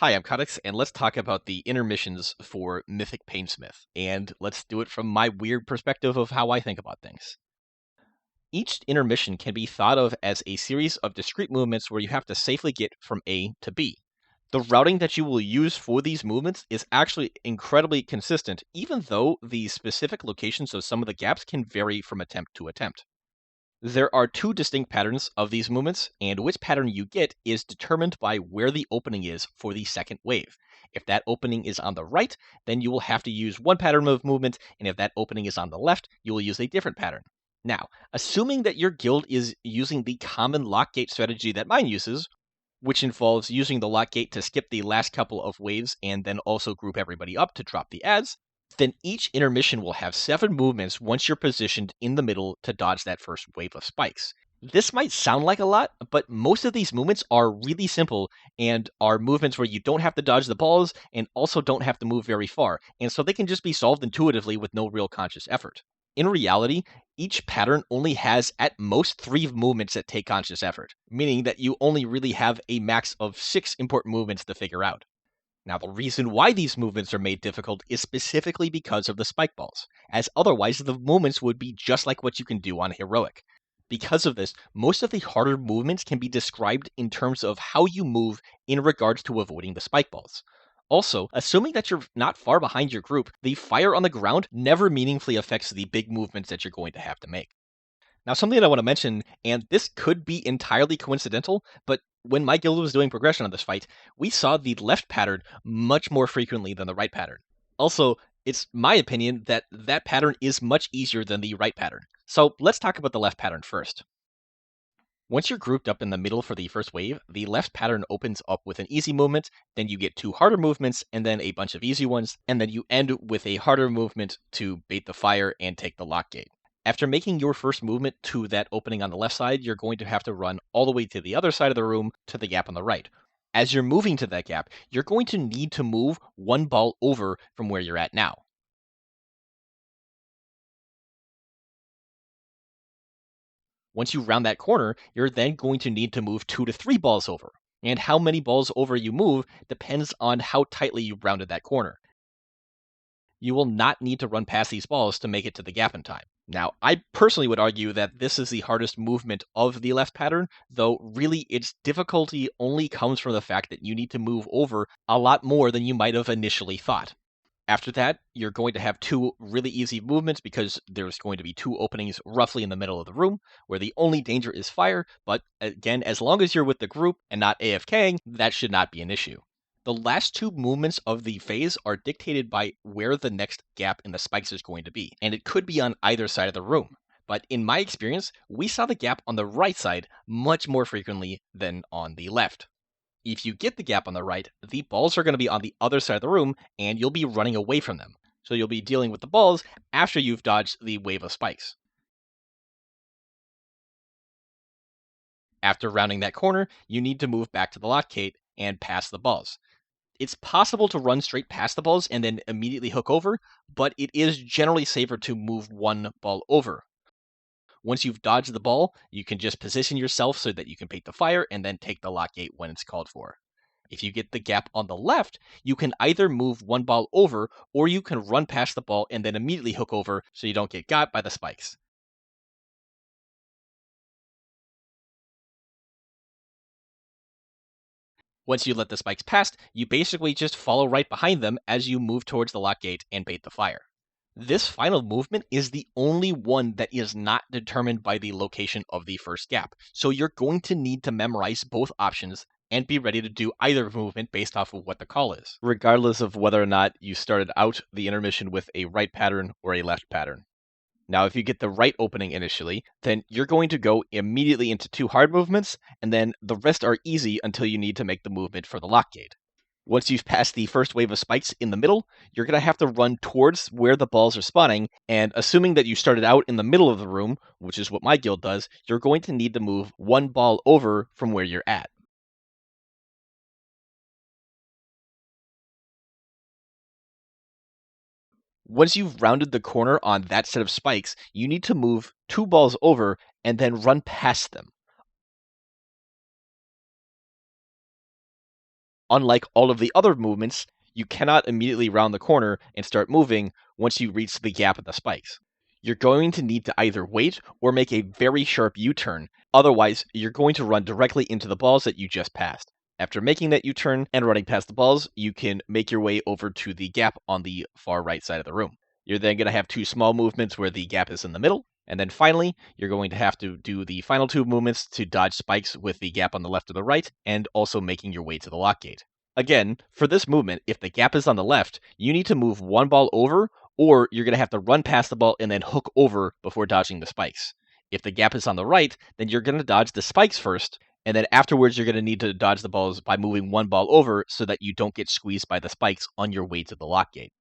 Hi, I'm Cautex, and let's talk about the intermissions for Mythic Painsmith. And let's do it from my weird perspective of how I think about things. Each intermission can be thought of as a series of discrete movements where you have to safely get from A to B. The routing that you will use for these movements is actually incredibly consistent, even though the specific locations of some of the gaps can vary from attempt to attempt. There are two distinct patterns of these movements, and which pattern you get is determined by where the opening is for the second wave. If that opening is on the right, then you will have to use one pattern of movement, and if that opening is on the left, you will use a different pattern. Now, assuming that your guild is using the common lock gate strategy that mine uses, which involves using the lock gate to skip the last couple of waves and then also group everybody up to drop the adds, then each intermission will have 7 movements once you're positioned in the middle to dodge that first wave of spikes. This might sound like a lot, but most of these movements are really simple and are movements where you don't have to dodge the balls and also don't have to move very far, and so they can just be solved intuitively with no real conscious effort. In reality, each pattern only has at most 3 movements that take conscious effort, meaning that you only really have a max of 6 important movements to figure out. Now, the reason why these movements are made difficult is specifically because of the spike balls, as otherwise the movements would be just like what you can do on Heroic. Because of this, most of the harder movements can be described in terms of how you move in regards to avoiding the spike balls. Also, assuming that you're not far behind your group, the fire on the ground never meaningfully affects the big movements that you're going to have to make. Now, something that I want to mention, and this could be entirely coincidental, but when my guild was doing progression on this fight, we saw the left pattern much more frequently than the right pattern. Also, it's my opinion that that pattern is much easier than the right pattern. So let's talk about the left pattern first. Once you're grouped up in the middle for the first wave, the left pattern opens up with an easy movement, then you get 2 harder movements, and then a bunch of easy ones, and then you end with a harder movement to bait the fire and take the lock gate. After making your first movement to that opening on the left side, you're going to have to run all the way to the other side of the room to the gap on the right. As you're moving to that gap, you're going to need to move 1 ball over from where you're at now. Once you round that corner, you're then going to need to move 2 to 3 balls over. And how many balls over you move depends on how tightly you rounded that corner. You will not need to run past these balls to make it to the gap in time. Now, I personally would argue that this is the hardest movement of the left pattern, though really its difficulty only comes from the fact that you need to move over a lot more than you might have initially thought. After that, you're going to have 2 really easy movements because there's going to be 2 openings roughly in the middle of the room, where the only danger is fire, but again, as long as you're with the group and not AFKing, that should not be an issue. The last 2 movements of the phase are dictated by where the next gap in the spikes is going to be, and it could be on either side of the room. But in my experience, we saw the gap on the right side much more frequently than on the left. If you get the gap on the right, the balls are going to be on the other side of the room, and you'll be running away from them. So you'll be dealing with the balls after you've dodged the wave of spikes. After rounding that corner, you need to move back to the lock gate and pass the balls. It's possible to run straight past the balls and then immediately hook over, but it is generally safer to move 1 ball over. Once you've dodged the ball, you can just position yourself so that you can bait the fire and then take the lock gate when it's called for. If you get the gap on the left, you can either move 1 ball over or you can run past the ball and then immediately hook over so you don't get got by the spikes. Once you let the spikes pass, you basically just follow right behind them as you move towards the lock gate and bait the fire. This final movement is the only one that is not determined by the location of the first gap, so you're going to need to memorize both options and be ready to do either movement based off of what the call is, regardless of whether or not you started out the intermission with a right pattern or a left pattern. Now, if you get the right opening initially, then you're going to go immediately into 2 hard movements, and then the rest are easy until you need to make the movement for the lock gate. Once you've passed the first wave of spikes in the middle, you're going to have to run towards where the balls are spawning, and assuming that you started out in the middle of the room, which is what my guild does, you're going to need to move 1 ball over from where you're at. Once you've rounded the corner on that set of spikes, you need to move 2 balls over and then run past them. Unlike all of the other movements, you cannot immediately round the corner and start moving once you reach the gap of the spikes. You're going to need to either wait or make a very sharp U-turn, otherwise you're going to run directly into the balls that you just passed. After making that U-turn and running past the balls, you can make your way over to the gap on the far right side of the room. You're then going to have two small movements where the gap is in the middle, and then finally, you're going to have to do the final two movements to dodge spikes with the gap on the left or the right, and also making your way to the lock gate. Again, for this movement, if the gap is on the left, you need to move one ball over, or you're going to have to run past the ball and then hook over before dodging the spikes. If the gap is on the right, then you're going to dodge the spikes first, and then afterwards you're going to need to dodge the balls by moving one ball over so that you don't get squeezed by the spikes on your way to the lock gate.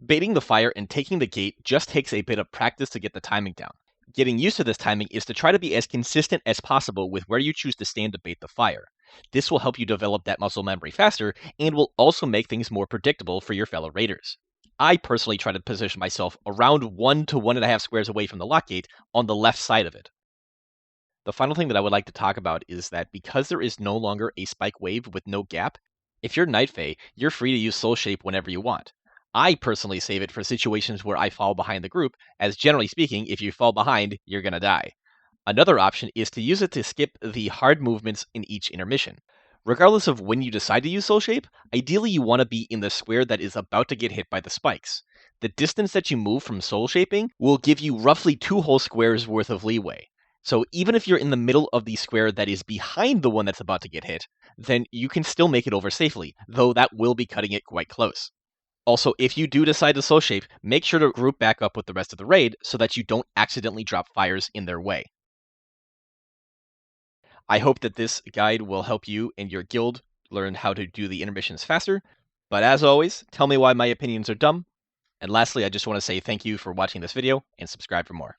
Baiting the fire and taking the gate just takes a bit of practice to get the timing down. Getting used to this timing is to try to be as consistent as possible with where you choose to stand to bait the fire. This will help you develop that muscle memory faster and will also make things more predictable for your fellow raiders. I personally try to position myself around 1 to 1.5 squares away from the lock gate on the left side of it. The final thing that I would like to talk about is that because there is no longer a spike wave with no gap, if you're Night Fae, you're free to use Soul Shape whenever you want. I personally save it for situations where I fall behind the group, as generally speaking, if you fall behind, you're gonna die. Another option is to use it to skip the hard movements in each intermission. Regardless of when you decide to use Soul Shape, ideally you want to be in the square that is about to get hit by the spikes. The distance that you move from Soul Shaping will give you roughly 2 whole squares worth of leeway. So even if you're in the middle of the square that is behind the one that's about to get hit, then you can still make it over safely, though that will be cutting it quite close. Also, if you do decide to Soul Shape, make sure to group back up with the rest of the raid so that you don't accidentally drop fires in their way. I hope that this guide will help you and your guild learn how to do the intermissions faster. But as always, tell me why my opinions are dumb. And lastly, I just want to say thank you for watching this video and subscribe for more.